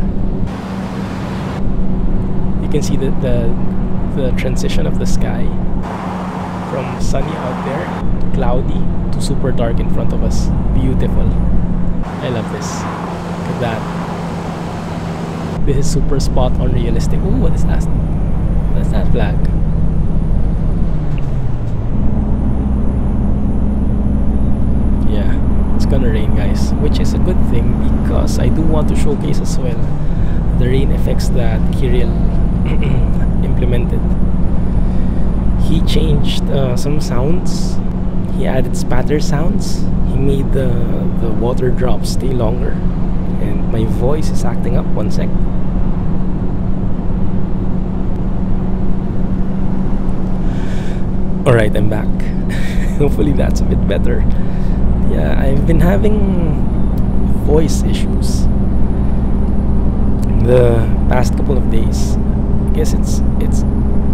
You can see the transition of the sky from sunny out there to cloudy to super dark in front of us. Beautiful. I love this. Look at that. This is super spot on realistic. Oh, what is that? What's that flag? Yeah, it's gonna rain, guys, which is a good thing because I do want to showcase as well the rain effects that Kirill implemented. He changed some sounds. He added spatter sounds. He made the water drops stay longer. And my voice is acting up. One sec. Alright, I'm back. Hopefully that's a bit better. Yeah, I've been having voice issues the past couple of days. I guess it's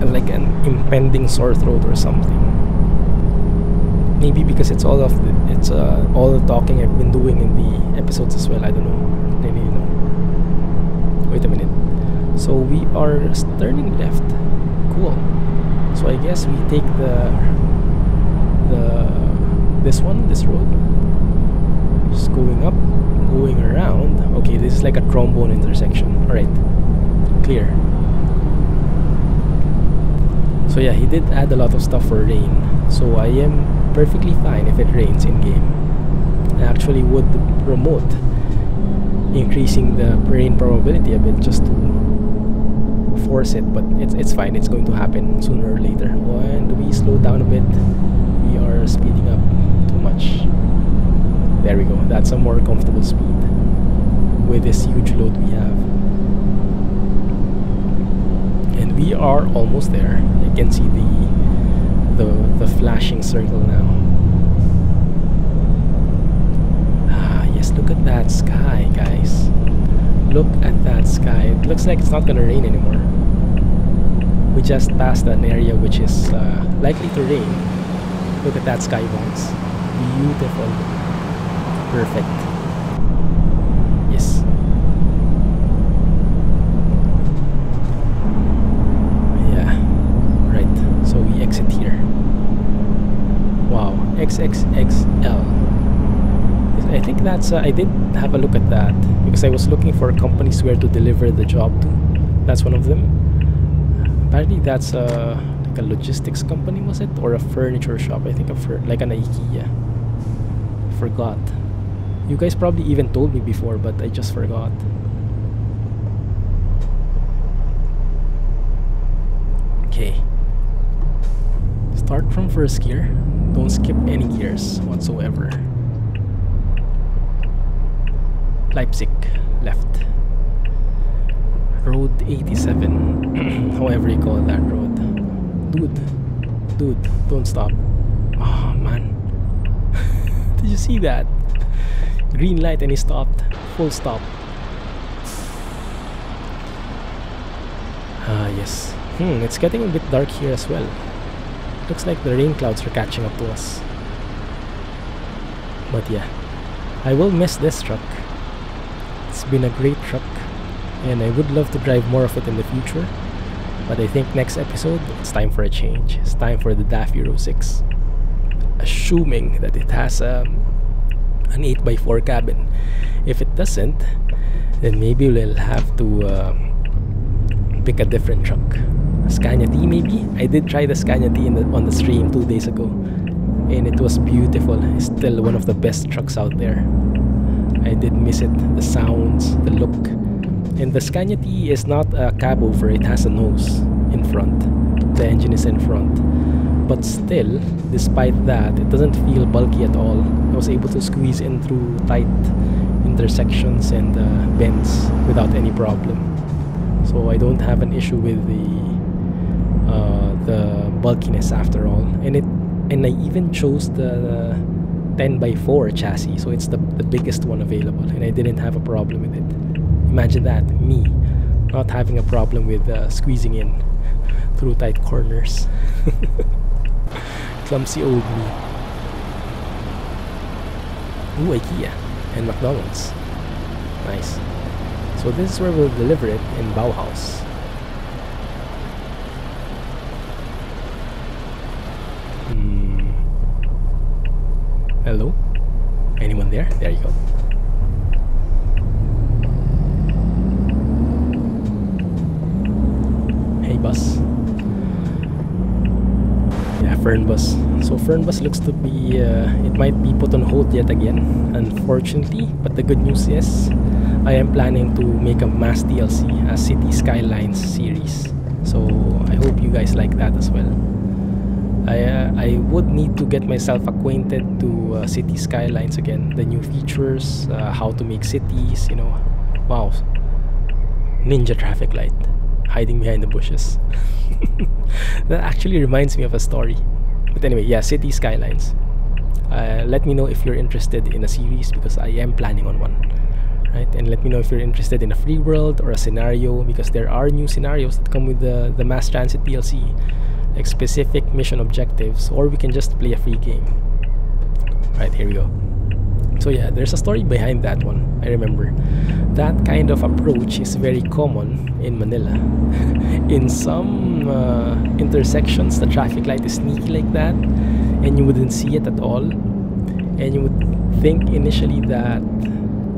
like an impending sore throat or something. Maybe because it's all the talking I've been doing in the episodes as well. I don't know. I really know. Wait a minute. So we are turning left. Cool. So I guess we take this road. Just going up, going around. Okay, this is like a trombone intersection. Alright. Clear. So yeah, he did add a lot of stuff for rain. So I am perfectly fine if it rains in game. I actually would promote increasing the rain probability a bit just to force it, but it's fine. It's going to happen sooner or later. When we slow down a bit, we are speeding up too much. There we go. That's a more comfortable speed with this huge load we have. And we are almost there. You can see the flashing circle now. Ah, yes, look at that sky, guys. Look at that sky. It looks like it's not gonna rain anymore. We just passed an area which is likely to rain. Look at that sky, guys. Beautiful. Perfect. Yes. Yeah. Right. So we exit here. Wow. XXXL. I think that's I did have a look at that because I was looking for companies where to deliver the job to. That's one of them. Apparently that's like a logistics company, was it? Or a furniture shop, I think, like an IKEA. Forgot. You guys probably even told me before, but I just forgot. Okay. Start from first gear. Don't skip any gears whatsoever. Leipzig, left. Road 87. However you call that road. Dude, don't stop. Oh man. Did you see that? Green light and he stopped. Full stop. Ah, yes. It's getting a bit dark here as well. Looks like the rain clouds are catching up to us. But yeah, I will miss this truck. It's been a great truck, and I would love to drive more of it in the future. But I think next episode, it's time for a change. It's time for the DAF Euro 6. Assuming that it has an 8x4 cabin. If it doesn't, then maybe we'll have to pick a different truck. A Scania T maybe? I did try the Scania T on the stream 2 days ago, and it was beautiful. It's still one of the best trucks out there. I did miss it, the sounds, the look. And the Scania T is not a cab over, it has a nose in front. The engine is in front. But still, despite that, it doesn't feel bulky at all. I was able to squeeze in through tight intersections and bends without any problem. So I don't have an issue with the bulkiness after all. And I even chose the 10x4 chassis, so it's the biggest one available, and I didn't have a problem with it. Imagine that, me not having a problem with squeezing in through tight corners. Clumsy old me. Ooh, IKEA and McDonald's. Nice. So this is where we'll deliver it in Bauhaus. Hello? Anyone there? There you go. Hey bus. Yeah, Fernbus. So Fernbus looks to be, it might be put on hold yet again, unfortunately. But the good news is, I am planning to make a mass DLC, a City Skylines series. So I hope you guys like that as well. I would need to get myself acquainted to City Skylines again, the new features, how to make cities, you know. Wow, ninja traffic light hiding behind the bushes. That actually reminds me of a story. But anyway, yeah, City Skylines. Let me know if you're interested in a series, because I am planning on one. Right? And let me know if you're interested in a free world or a scenario, because there are new scenarios that come with the mass transit DLC, like specific mission objectives, or we can just play a free game. Right, here we go. So yeah, there's a story behind that one. I remember that kind of approach is very common in Manila. In some intersections, the traffic light is sneaky like that, and you wouldn't see it at all, and you would think initially that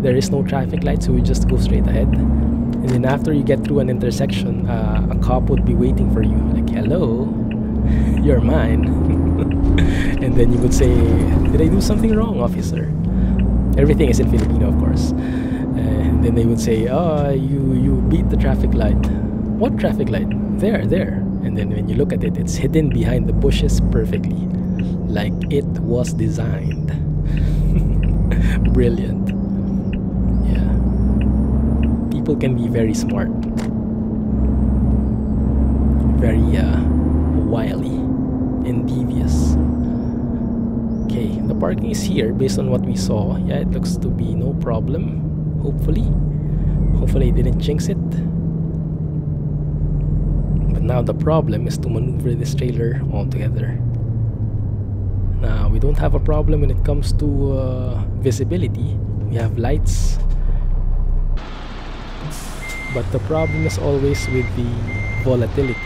there is no traffic light, so you just go straight ahead. And then after you get through an intersection, a cop would be waiting for you, like, hello, you're mine. And then you would say, did I do something wrong, officer? Everything is in Filipino, of course. And then they would say, oh, you beat the traffic light. What traffic light? There. And then when you look at it, it's hidden behind the bushes perfectly, like it was designed. Brilliant. People can be very smart, very wily and devious. Okay, the parking is here based on what we saw. Yeah, it looks to be no problem. Hopefully I didn't jinx it. But now the problem is to maneuver this trailer altogether. Now we don't have a problem when it comes to visibility. We have lights. But the problem is always with the volatility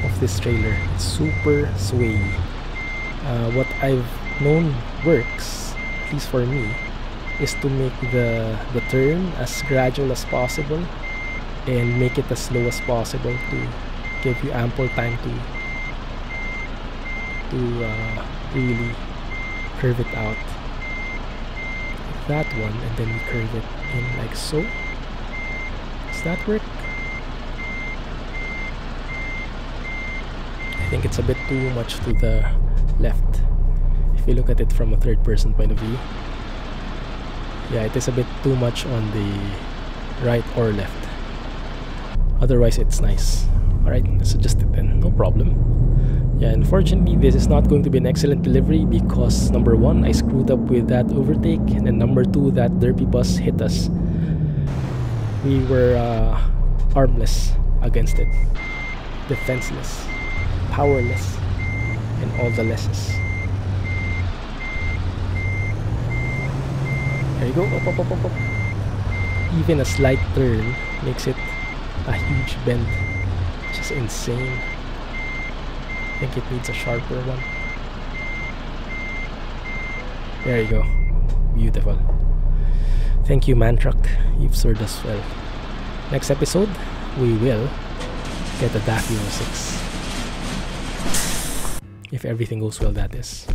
of this trailer. It's super sway. What I've known works, at least for me, is to make the turn as gradual as possible and make it as slow as possible to give you ample time to really curve it out. Like that one, and then we curve it in like so. Does that work? I think it's a bit too much to the left if you look at it from a third person point of view. Yeah, it is a bit too much on the right or left. Otherwise it's nice. Alright, let's adjust it then, no problem. Yeah, unfortunately this is not going to be an excellent delivery because number one, I screwed up with that overtake, and then number two, that derpy bus hit us. We were armless against it, defenseless, powerless, and all the lesses. There you go, up. Even a slight turn makes it a huge bend, which is insane. I think it needs a sharper one. There you go, beautiful. Thank you, man truck, you've served us well. Next episode, we will get a DAF Euro 6. If everything goes well, that is.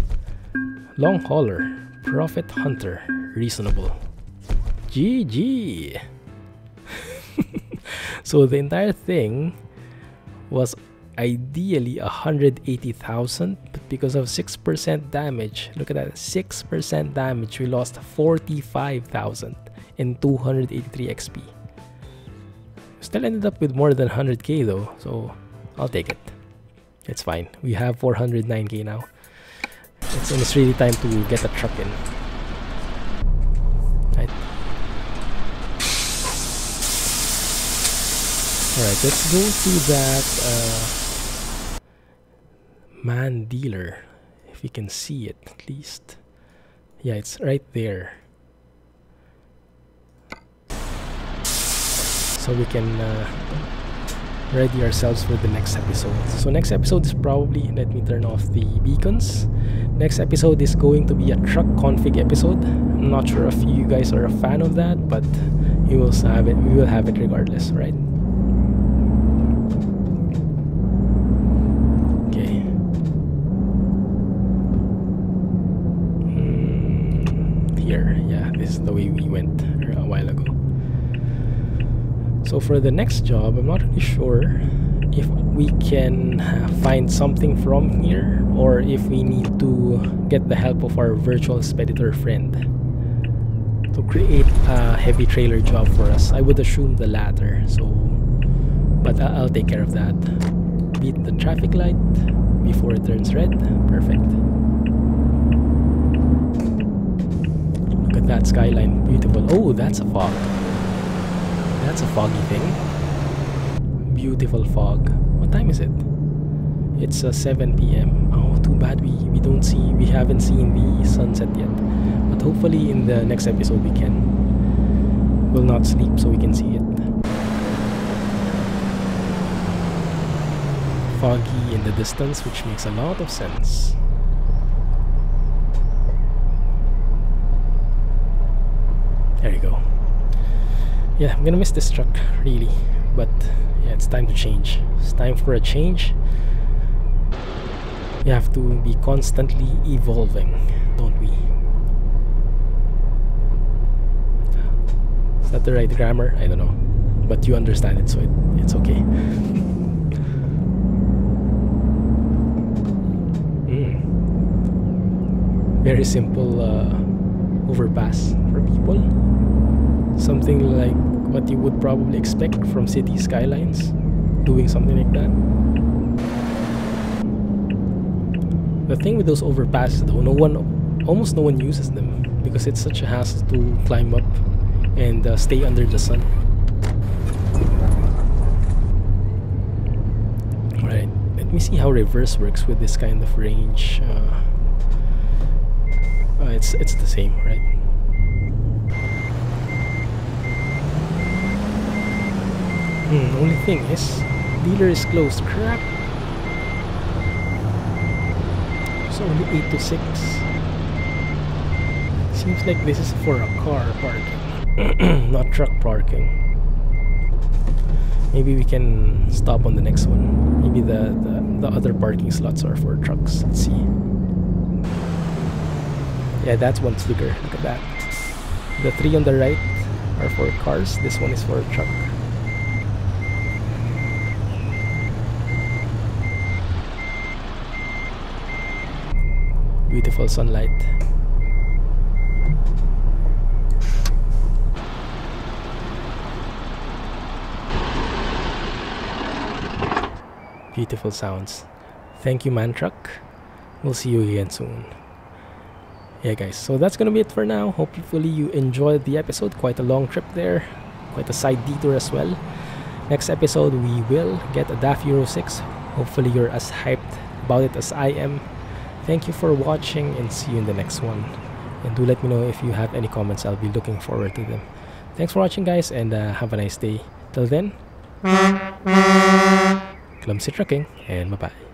Long hauler, profit hunter, reasonable. GG! So the entire thing was ideally 180,000, but because of 6% damage, look at that, 6% damage, we lost 45,000 and 283 XP. Still ended up with more than 100k though, so I'll take it. It's fine. We have 409k now. It's really time to get a truck in. Right. Alright, let's go to that man dealer. If you can see it at least. Yeah, it's right there. So we can ready ourselves for the next episode. So next episode is probably, let me turn off the beacons. Next episode is going to be a truck config episode. I'm not sure if you guys are a fan of that, but we will have it regardless, right? Okay. Here, yeah, this is the way we went a while ago. So for the next job, I'm not really sure if we can find something from here or if we need to get the help of our virtual expeditor friend to create a heavy trailer job for us. I would assume the latter, so but I'll take care of that. Beat the traffic light before it turns red. Perfect. Look at that skyline, beautiful. Oh, that's a fog. That's a foggy thing. Beautiful fog. What time is it? It's 7 p.m. Oh, too bad we haven't seen the sunset yet. But hopefully in the next episode we can. We'll not sleep so we can see it. Foggy in the distance, which makes a lot of sense. There you go. Yeah, I'm gonna miss this truck, really. But yeah, it's time to change. It's time for a change. We have to be constantly evolving, don't we? Is that the right grammar? I don't know. But you understand it, so it's okay. Very simple overpass for people. Something like what you would probably expect from city skylines, doing something like that. The thing with those overpasses though, almost no one uses them because it's such a hassle to climb up and stay under the sun. Alright, let me see how reverse works with this kind of range. It's the same, right? Only thing is, dealer is closed. Crap. It's only 8 to 6. Seems like this is for a car parking, not truck parking. Maybe we can stop on the next one. Maybe the other parking slots are for trucks. Let's see. Yeah, that's one sticker. Look at that. The 3 on the right are for cars. This one is for a truck. Beautiful sunlight. Beautiful sounds. Thank you, man truck. We'll see you again soon. Yeah guys, so that's gonna be it for now. Hopefully you enjoyed the episode. Quite a long trip there. Quite a side detour as well. Next episode we will get a DAF Euro 6. Hopefully you're as hyped about it as I am. Thank you for watching and see you in the next one. And do let me know if you have any comments. I'll be looking forward to them. Thanks for watching guys, and have a nice day. Till then, Clumsy trucking, and bye-bye.